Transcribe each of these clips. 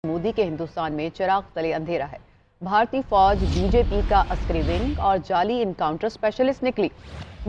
मोदी के हिंदुस्तान में चिराग तले अंधेरा है। भारतीय फौज बीजेपी का अस्करी विंग और जाली इनकाउंटर स्पेशलिस्ट निकली।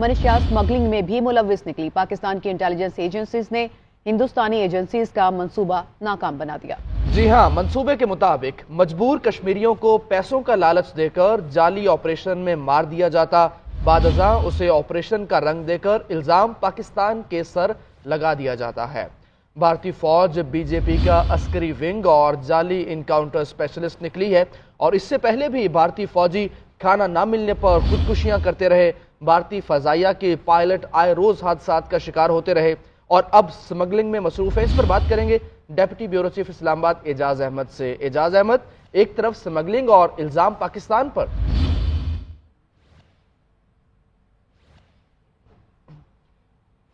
मनशियात स्मगलिंग में भी मुलव्विस निकली। पाकिस्तान की इंटेलिजेंस एजेंसीज ने हिंदुस्तानी एजेंसीज का मंसूबा नाकाम बना दिया। जी हां, मंसूबे के मुताबिक मजबूर कश्मीरियों को पैसों का लालच देकर जाली ऑपरेशन में मार दिया जाता। बादअज़ां उसे ऑपरेशन का रंग देकर इल्जाम पाकिस्तान के सर लगा दिया जाता है। भारतीय फौज बीजेपी का अस्करी विंग और जाली इनकाउंटर स्पेशलिस्ट निकली है और इससे पहले भी भारतीय फौजी खाना ना मिलने पर खुदकुशियां करते रहे। भारतीय फजाइया के पायलट आए रोज हादसात का शिकार होते रहे और अब स्मगलिंग में मसरूफ है। इस पर बात करेंगे deputy bureau chief Islamabad Ejaz Ahmed से। एजाज अहमद, एक तरफ स्मगलिंग और इल्जाम पाकिस्तान पर,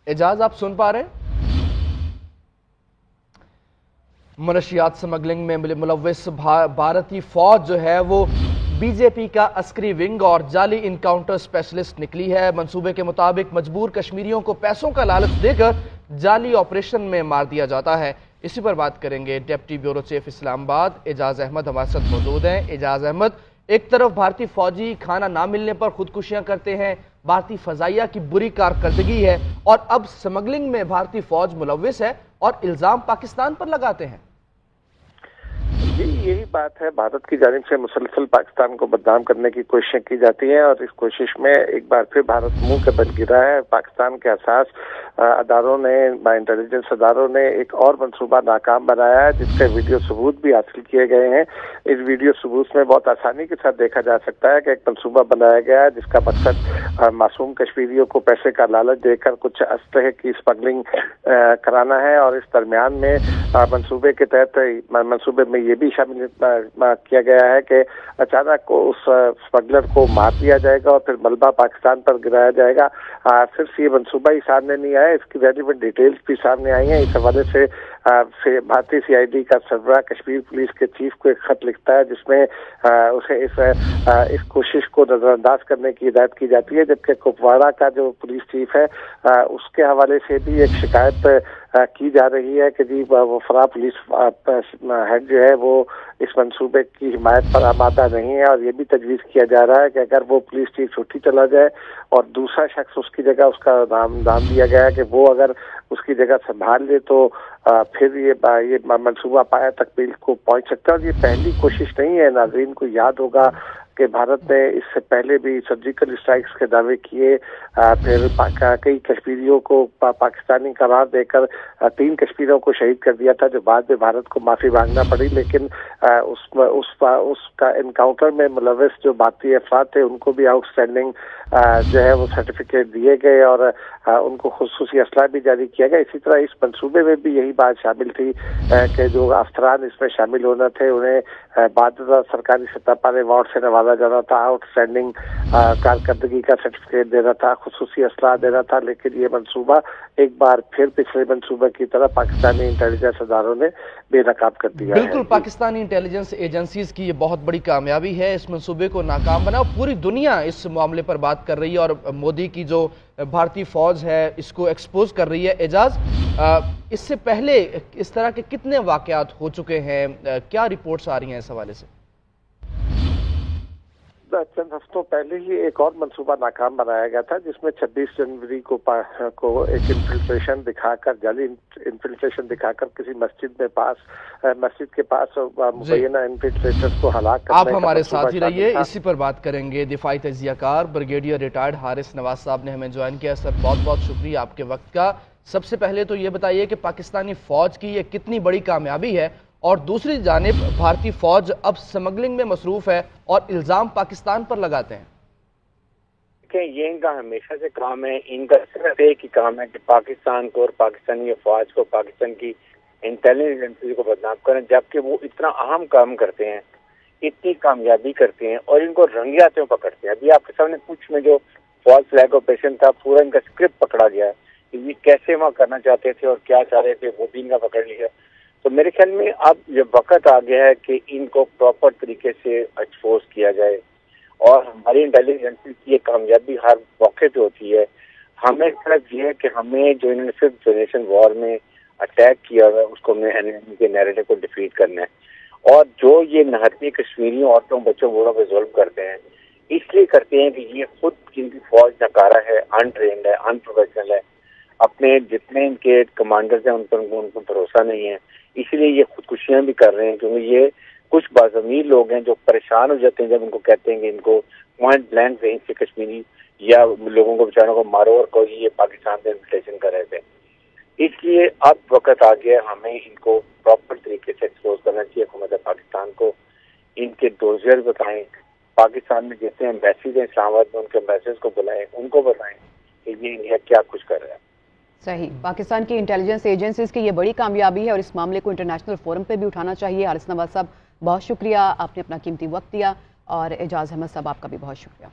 एजाज आप सुन पा रहे हैं? मनशियात स्मगलिंग में मुलव्विस भारतीय फौज जो है वो बीजेपी का अस्करी विंग और जाली इनकाउंटर स्पेशलिस्ट निकली है। मंसूबे के मुताबिक मजबूर कश्मीरियों को पैसों का लालच देकर जाली ऑपरेशन में मार दिया जाता है। इसी पर बात करेंगे deputy bureau chief Islamabad Ejaz Ahmed हमारे साथ मौजूद हैं। एजाज अहमद, एक तरफ भारतीय फौजी खाना ना मिलने पर खुदकुशियां करते हैं, भारतीय फजाइया की बुरी कारकर्दगी है और अब स्मगलिंग में भारतीय फौज मुलव्विस है और इल्जाम पाकिस्तान पर लगाते हैं। यही बात है, भारत की जानिब से मुसलसल पाकिस्तान को बदनाम करने की कोशिशें की जाती हैं और इस कोशिश में एक बार फिर भारत मुंह के बल गिरा है। पाकिस्तान के हसास अदारों ने, इंटेलिजेंस अदारों ने एक और मंसूबा नाकाम बनाया है जिसके वीडियो सबूत भी हासिल किए गए हैं। इस वीडियो सबूत में बहुत आसानी के साथ देखा जा सकता है कि एक मंसूबा बनाया गया है जिसका मकसद मासूम कश्मीरियों को पैसे का लालच देकर कुछ असलहे की स्मगलिंग कराना है और इस दरमियान में मंसूबे के तहत मंसूबे में ये भी शामिल किया गया है कि अचानक को उस स्मगलर को मार दिया जाएगा और फिर मलबा पाकिस्तान पर गिराया जाएगा। सिर्फ ये मंसूबा ही सामने नहीं आया, इसकी रेलिवेंट डिटेल्स भी सामने आई हैं। इस हवाले से भारतीय सीआईडी का सरबराह कश्मीर पुलिस के चीफ को एक खत लिखता है जिसमें उसे इस कोशिश को नजरअंदाज करने की हिदायत की जाती है। जबकि कुपवाड़ा का जो पुलिस चीफ है उसके हवाले से भी एक शिकायत की जा रही है कि जी वो फरा पुलिस हेड जो है वो इस मंसूबे की हिमायत पर आमादा नहीं है और ये भी तजवीज़ किया जा रहा है कि अगर वो पुलिस चीफ छुट्टी चला जाए और दूसरा शख्स उसकी जगह, उसका नाम दिया गया है कि वो अगर उसकी जगह संभाल ले तो फिर ये मंसूबा पाया तकमील को पहुंच सकता है। और ये पहली कोशिश नहीं है। नाज़रीन को याद होगा कि भारत ने इससे पहले भी सर्जिकल स्ट्राइक्स के दावे किए, फिर कई कश्मीरियों को पाकिस्तानी करार देकर 3 कश्मीरियों को शहीद कर दिया था जो बाद में भारत को माफी मांगना पड़ी। लेकिन उसका इनकाउंटर में मुलव्विस जो भारतीय अफराद थे उनको भी आउटस्टैंडिंग जो है वो सर्टिफिकेट दिए गए और उनको खुसूसी असला भी जारी किया गया। इसी तरह इस मंसूबे में भी यही बात शामिल थी कि जो अफसरान इसमें शामिल होना थे उन्हें बाकायदा सरकारी सतह पर अवार्ड से नवाजा जाना था, आउटस्टैंडिंग कारकर्दगी का सर्टिफिकेट देना था, खुसूसी असला देना था। लेकिन ये मंसूबा एक बार फिर पिछले मंसूबे की तरह पाकिस्तानी इंटेलिजेंस अदारों ने बेनकाब कर दिया है। बिल्कुल, पाकिस्तानी इंटेलिजेंस एजेंसीज की ये बहुत बड़ी कामयाबी है, इस मंसूबे को नाकाम बना। पूरी दुनिया इस मामले पर बात कर रही है और मोदी की जो भारतीय फौज है इसको एक्सपोज कर रही है। एजाज, इससे पहले इस तरह के कितने वाकयात हो चुके हैं, क्या रिपोर्ट्स आ रही हैं इस हवाले से? चंद हफ्तों पहले ही एक और मंसूबा नाकाम बनाया गया था जिसमें 26 जनवरी को एक इन्फिल्ट्रेशन दिखाकर, जाली इन्फिल्ट्रेशन दिखाकर किसी मस्जिद के पास मुबैना इन्फिल्ट्रेटर्स को हलाक करने। आप हमारे साथ ही रहिए, इसी पर बात करेंगे। दिफाई तजियाकार ब्रिगेडियर रिटायर्ड हारिस नवाज साहब ने हमें ज्वाइन किया। सर, बहुत बहुत शुक्रिया आपके वक्त का। सबसे पहले तो ये बताइए कि पाकिस्तानी फौज की ये कितनी बड़ी कामयाबी है और दूसरी जानिब भारतीय फौज अब स्मगलिंग में मसरूफ है और इल्जाम पाकिस्तान पर लगाते हैं। ये इनका हमेशा से काम है, इनका सिर्फ एक ही काम है कि पाकिस्तान को और पाकिस्तानी फौज को, पाकिस्तान की इंटेलिजेंस एजेंसी को बदनाम करें, जबकि वो इतना अहम काम करते हैं, इतनी कामयाबी करते हैं और इनको रंगे हाथों पकड़ते हैं। अभी आपके सामने कुछ में जो फॉल्स फ्लैग ऑपरेशन था, पूरा इनका स्क्रिप्ट पकड़ा गया है कि ये कैसे वहाँ करना चाहते थे और क्या चाह रहे थे, वो भी इनका पकड़ लिया। तो मेरे ख्याल में अब ये वक्त आ गया है कि इनको प्रॉपर तरीके से एक्सपोज किया जाए और हमारी इंटेलिजेंस की ये कामयाबी हर मौके पे होती है। हमें सिर्फ ये है कि हमें जो इन्होंने फिफ्थ जनरेशन वॉर में अटैक किया हुआ है उसको हमें एनिमी के नैरेटिव को डिफीट करना है اور جو یہ نہتی کشمیریوں عورتوں بچوں بوڑھوں پہ ظلم کرتے ہیں اس لیے کرتے ہیں کہ یہ خود جن کی فوج ناکارہ ہے، انٹرینڈ ہے، ان پروفیشنل ہے، اپنے جتنے ان کے کمانڈرز ہیں ان کو بھروسہ نہیں ہے، اسی لیے یہ خودکشیاں بھی کر رہے ہیں، کیونکہ یہ کچھ باضمیر لوگ ہیں جو پریشان ہو جاتے ہیں جب ان کو کہتے ہیں کہ ان کو پوائنٹ بلینک رینج سے کشمیری یا لوگوں کو بیچاروں کو مارو اور کوئی یہ پاکستان سے انویٹیشن کر رہے تھے۔ اس لیے اب وقت آ گیا ہمیں ان کو پراپر طریقے سے ایکسپوز کرنا چاہیے حکومت پاکستان کو، ان کے ڈوزیئر بتائیں، پاکستان میں جتنے ایمبیسیز ہیں اسلام آباد میں ان کے ایمبیسیز کو بلائیں، ان کو بتائیں کہ یہ انڈیا کیا کچھ کر رہا ہے۔ صحیح، پاکستان کی انٹیلیجنس ایجنسیز کی یہ بڑی کامیابی ہے اور اس معاملے کو انٹرنیشنل فورم پہ بھی اٹھانا چاہیے۔ حارث نواز صاحب بہت شکریہ، آپ نے اپنا قیمتی وقت دیا، اور اعجاز احمد صاحب آپ کا بھی بہت شکریہ۔